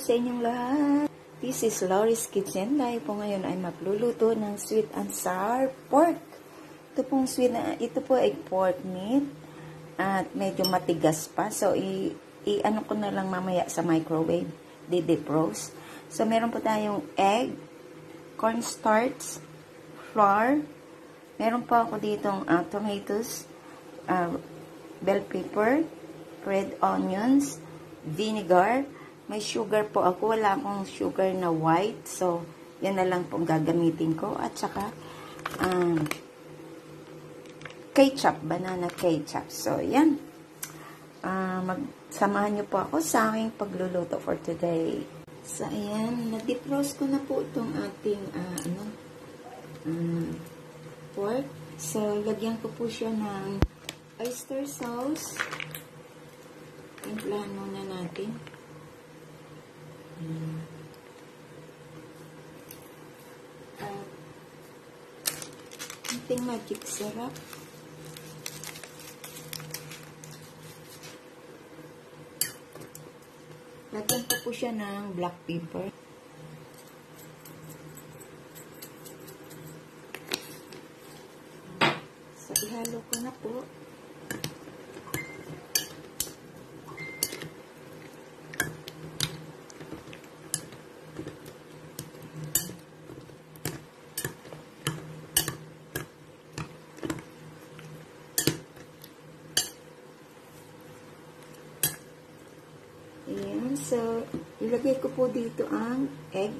sa inyong lahat. This is Lori's Kitchen. Tayo po ngayon ay magluluto ng sweet and sour pork. Ito pong ito po ay pork meat at medyo matigas pa. So, i-ano ko na lang mamaya sa microwave. Deep roast. So, meron po tayong egg, cornstarch, flour. Meron po ako ditong tomatoes, bell pepper, red onions, vinegar. May sugar po ako. Wala akong sugar na white. So, yan na lang pong gagamitin ko. At saka, ketchup. Banana ketchup. So, yan. Magsamahan nyo po ako sa aking pagluluto for today. So, ayan. Na-deep roast ko na po itong ating, pork. So, lagyan ko po siya ng oyster sauce. Timplahan muna natin. Ating magic syrup. Lagyan ko po siya ng black pepper. So, ihalo ko na po. Ayan, so, ilagay ko po dito ang egg.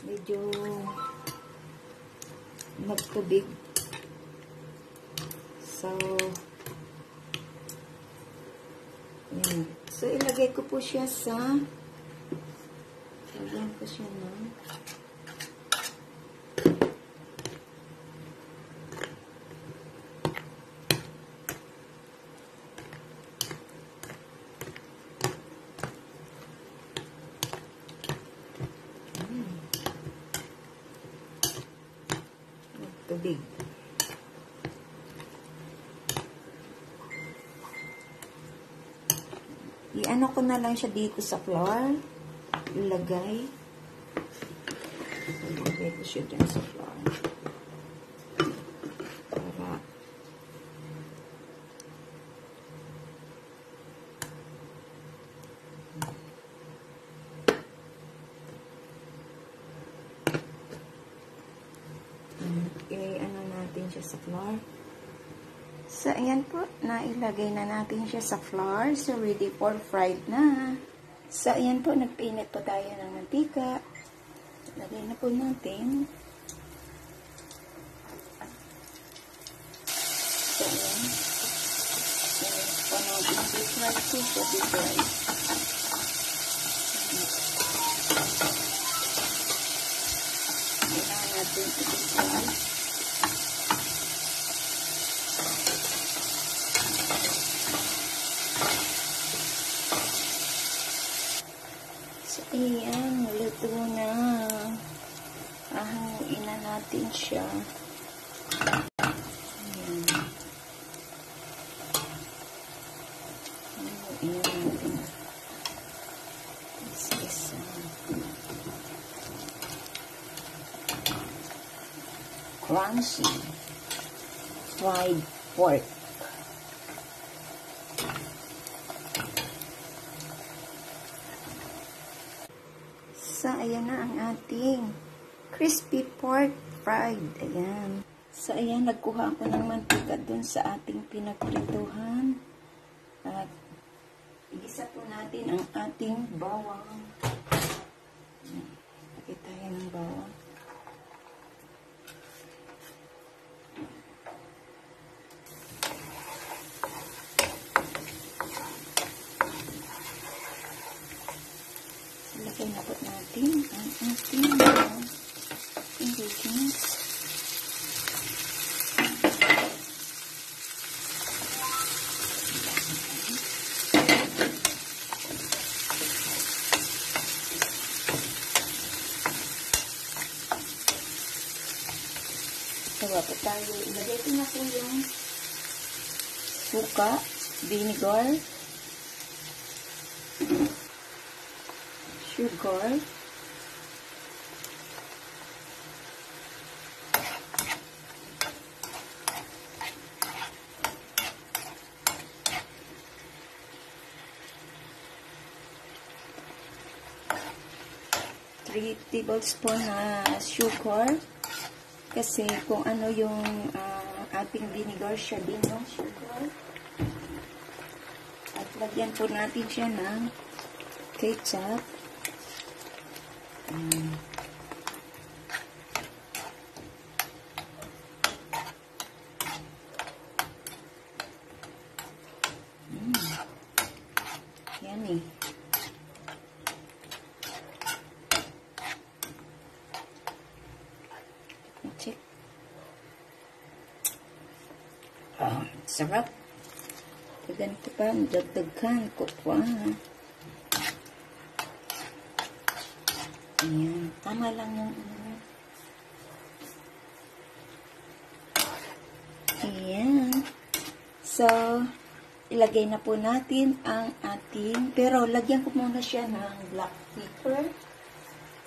Medyo nagtubig. So, ayan. So, ilagay ko po siya sa lagyan ko siya ng tubig. I-ano ko na lang siya dito sa flour. Ilagay ko siya dyan sa flour para i-ano natin siya sa flour. So, ayan po, nailagay na natin siya sa flour. So, ready for fried na. So, ayan po, nagpainit po tayo ng mantika. Lagay na po natin. So, ayan. Ayan po natin deep fried po siya, deep fried. Kailangan natin deep fried. Ayan, luto na. Ahanguin na natin siya. Ayan. Ahanguin na natin. Isa-isa. Crunchy fried pork. So, ayan na ang ating crispy pork fried. Ayan. So, ayan, nagkuha ako ng mantika dun sa ating pinagprituhan. At, igisa po natin ang ating bawang. Ayan. Lagay tayo ng bawang. Lagay na po natin ang ating ingredients. sawa pa tayo. Ilagay ko na po yung suka, vinegar, sugar, tablespoon na sugar kasi kung ano yung ating vinegar siya din yung sugar at lagyan po natin siya ng ketchup yummy. Check. Sarap. Ganito pa, dagdagan ko pa. Ayan. Tama lang yung ayan. So, ilagay na po natin ang ating, pero lagyan ko muna siya ng black pepper.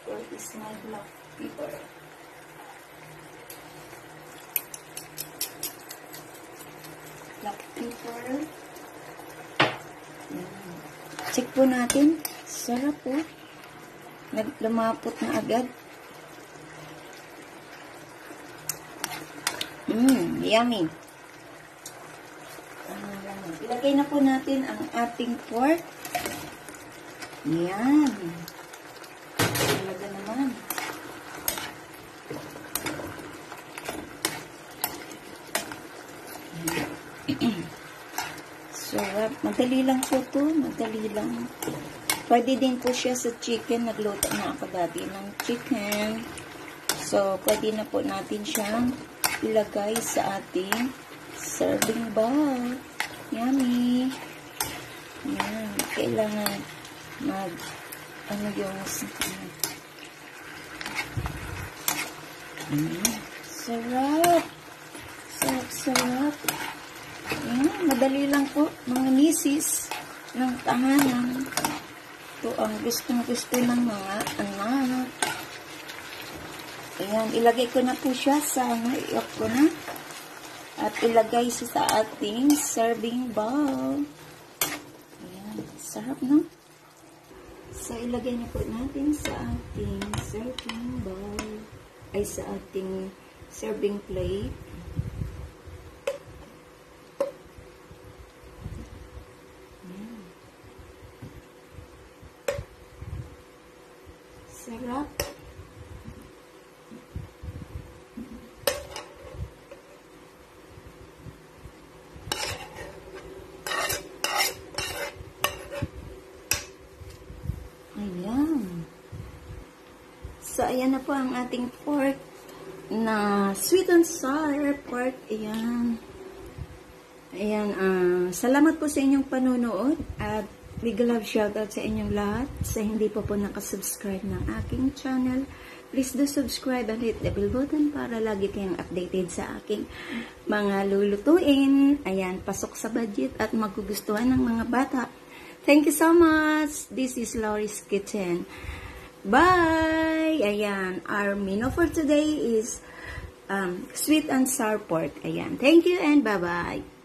Where is my black pepper? Black pepper. Check po natin. Sarap po. Lumapot na agad. Yummy. Ilagay na po natin ang ating pork. Yan. Talaga naman. Sarap. Madali lang po ito. Madali lang. Pwede din po siya sa chicken. Nagluto na ako dati ng chicken. So, pwede na po natin siyang ilagay sa ating serving bowl. Yummy. Yan. Kailangan ano yung sarap. Sarap. Yan. Madali lang po. Mga misis ng tahanan. Ito ang gustong-gusto ng mga anak. Ayan, ilagay ko na po siya sa i-off ko na. At ilagay siya sa ating serving bowl. Ayan, sarap no? So, ilagay na po natin sa ating serving bowl. Ay, sa ating serving plate. Ayan. Sarap. Ayan. So, ayan na po ang ating pork na sweet and sour pork. Ayan. Ayan. Salamat po sa inyong panunood at big love shoutout sa inyong lahat. Sa hindi po nakasubscribe ng aking channel, please do subscribe and hit the bell button para lagi kayong updated sa aking mga lulutuin. Ayan, pasok sa budget at magugustuhan ng mga bata. Thank you so much. This is Lori's Kitchen. Bye! Ayan, our menu for today is sweet and sour pork. Ayan, thank you and bye-bye.